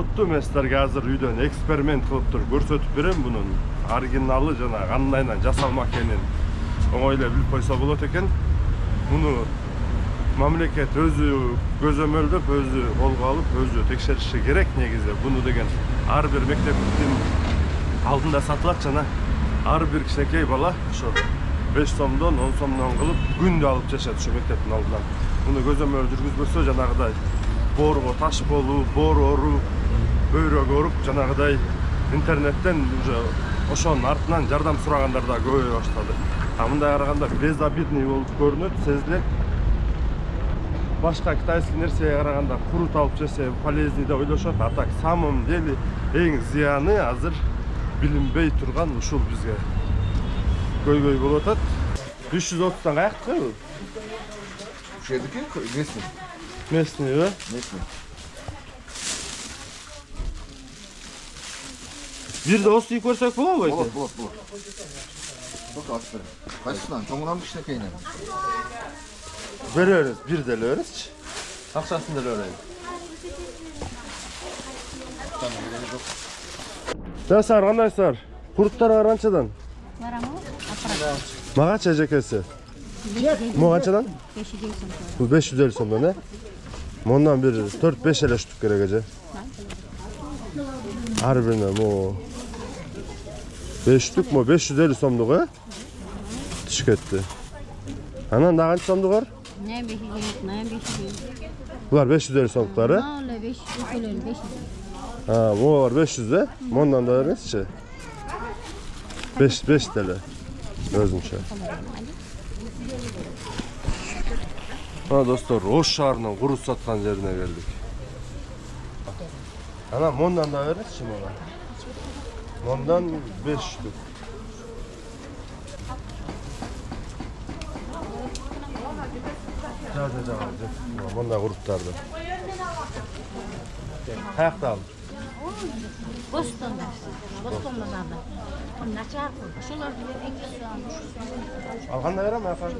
куруттуу мен силерге азыр үйдөн эксперимент кылып туруп көрсөтүп берем. Бунун оригиналы жана кандайынан жасалма экенин оңойлой билип койсо болот экен. Муну мамлекет өзү көзөмөлдөп, өзү колго алып, өзү текшериши керек негизи. Буну деген ар бир мектептин алдында сатылат жана ар бир кичинекей бала ошо 5 сомдон 10 сомдон кылып күндө алып жашат ошо мектептин алдынан. Муну көзөмөл жүргүзбөсө жанагыдай боорго таш болуу, боор ооруу, бөйрөк ооруп, жанагыдай интернеттен уже ошонун артынан жардам сурагандар да көбөйө баштады. Мындай караганда безобидный болуп көрүнөт, сезилет. Башка китайский нерсеге караганда курут алып жесе полезный деп ойлошот. А так самом деле эң зыяны азыр билинбей турган ушул бизге көйгөй болуп атат. 330-дан каяктыкы бул? Ушедики местный. Местный, да? Местный. Бир да осы көрсөк болобу экен? Болот. Тока ачып берем. Кайсысынан? Чоңунан кичинекейинен? Беребиз, бир деле бересичи. Акчасын деле берейин. Жасар, кандайсыздар? Куруттар канчадан? Барамы? Магача жекеси? Мо канчадан? 550 сом. Бул 550 сомдон, э? Мондан бир 4-5 эле штук керек эже. Ар бирине мо 5 штук, мо 550 сомдук, э? Түш кетти. Анан да канча сомдук бар? Ne 550, 550. Булар 550 сомдуктар, э? Öyle 500. Ha, bu var 500 de. Ondan da neyse. 5 TL. Özünçe. Ha dostlar, Oş şaharının kurut satkan yerine geldik. Ana ondan da veririz şimdi ona. Ondan 5 штук. Ondan kurutlardı. Ayakta aldım. Boston'da aldım. Naçar koy. Şular bile en güzel almış. Algan da verem efendim.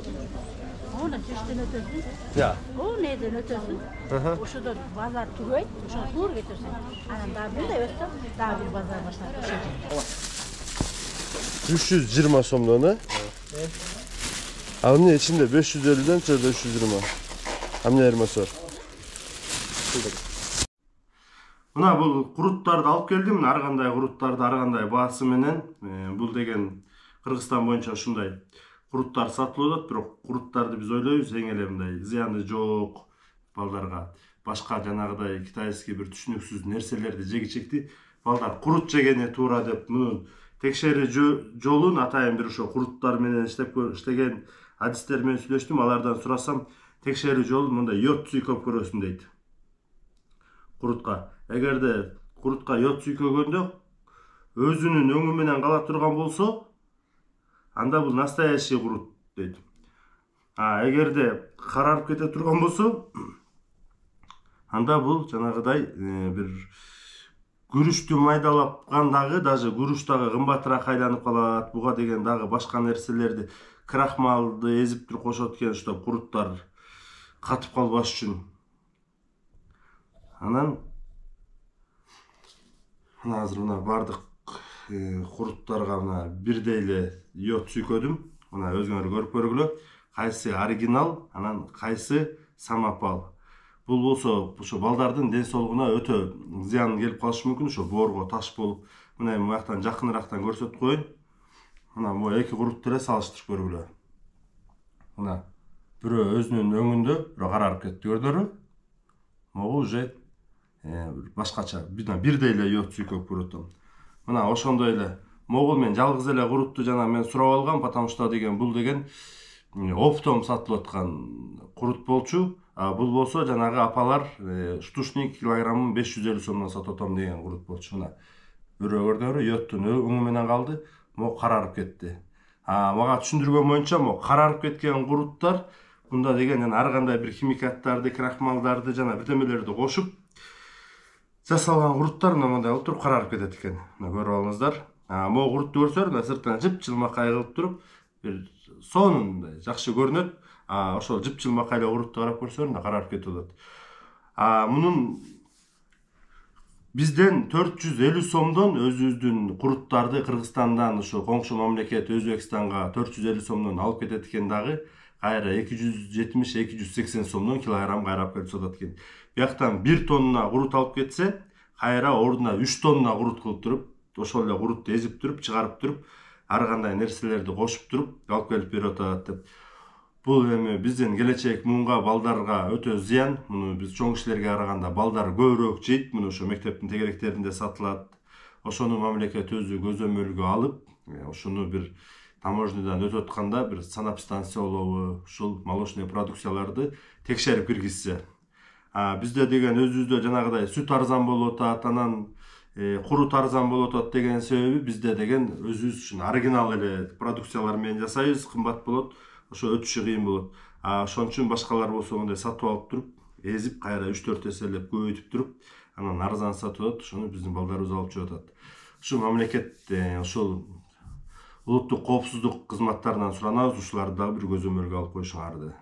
Ona düştün ötürsün. Ya. O neyden ötürsün? O şurada pazar turuydu. Şuna tur getirsin. Anam daha bir de ötsem daha bir pazar başlar. 320 somlarını. Onun içinde 550'den sonra 520. Hamle ermesi var. Mına bu kurutlardı alıp geldim. Ар кандай kurutlardı, ар кандай baası menen. Bul degen Kırgızstan boyunca şunday kurutlar satılıyor. Bирок kurutlardı biz ойлойбуз эң эле мындай зыяны жок балдарга. Башка жанагыдай китайский бир түшүнүксүз нерселерди жегичекти балдар курут жегени туура деп мунун текшери жолун атайын бир ошо куруттар менен иштеген адистер менен сүйлөштүм. Алардан сурасам текшери жол мындай йод сүйкөп көрөсүн дейт. Kurutка. Эгерде kurutка йод сүйкөгөндө өзүнүн өңү менен кала турган болсо, анда бул настоящий kurut дейт. Эгерде карарып кете турган болсо, анда бул жанагыдай бир күрүштү майдалапкан дагы, даже күрүш дагы кымбатыраак айланып калат. Буга деген дагы башка нерселерди, крахмалды эзип туруп кошот экен, что kuruттар катып калбаш үчүн. Анан азыр мына бардык куруттарга мына бирдей эле йод сүйкөдүм. Мына өзүңөр көрүп көргүлө. Кайсы оригинал, анан кайсы самопал. Бул болсо ошо балдардын ден соолугуна өтө зыян келип калышы мүмкүн. Ошо боорго таш болуп, мына муяктан жакыныраактан көрсөтүп коеюн. Мына бу эки курутты эле салыштырып көргүлө. Мына бирөө өзүнүн өңүндө, бирөө карарып кетти, көрдүңөрбү? Могу уже башкача бирдей эле йод сүйкөп көрөтөм. Мына ошондой эле могул мен жалгыз эле курутту жана мен сурап алгам, потому что деген бул деген оптом сатылып аткан курут болчу. Бул болсо жанагы апалар штучник килограммын 550 сомдон сатып атам деген курут болчу. Мына бирөө көрдүңөрбү, йодтун өңү менен калды, могу карарып кетти. Мага түшүндүргөн боюнча могу карарып кеткен куруттар мында деген ар кандай бир химикаттарды, крахмалдарды жана бирдемелерди кошуп жасалган куруттар мындай болуп туруп карарып кетет экен. Мына көрүп алыңыздар. Могу курутту көрсөөр, сыртынан жыпчылмакай кылып туруп, бир сонун жакшы көрүнөт. Ошол жыпчылмакай эле курутту карап көрсөөр, карарып кетип атат. Мунун Бизден 450 сомдон өзүбүздүн куруттарды Кыргызстандан ошо коңшу мамлекет Өзбекстанга 450 сомдон алып кетет экен дагы, кайра 270-280 сомдон килограмм кайрап келип сатат экен. Бияктан 1 тонна курут алып кетсе, кайра ордуна 3 тонна курут кылып туруп, ошол эле курутты эзип туруп, чыгарып туруп, ар кандай нерселерди кошуп туруп алып келип берип атат деп. Бул эми биздин келечек муунга балдарга өтө зыян. Муну биз чоң кишилерге караганда балдар көбүрөөк жейт. Муну ошо мектептин тегеректеринде сатылат. Ошону мамлекет өзү көзөмөлгө алып, ошону бир таможнядан өтүп атканда бир санэпидстанциялообу, ушул молочный продукцияларды текшерип киргизсе. Бизде деген өзүбүздө жанагыдай сүт арзан болуп атат, анан курут арзан болуп атат деген себеби бизде деген өзүбүз үчүн оригинал эле продукциялар менен жасайбыз, кымбат болот. Ошо өтүшү кыйын болот. Ошон үчүн башкалар болсо мындай сатып алып туруп, эзип кайра 3-4 эселеп көбөйтүп туруп, анан арзан сатып атат. Ошону биздин балдарыбыз алып жеп атат. Ушу мамлекет ошол улуттук коопсуздук кызматтарынан суранабыз, ушуларды дагы бир көзөмөлгө алып коюшуңарды.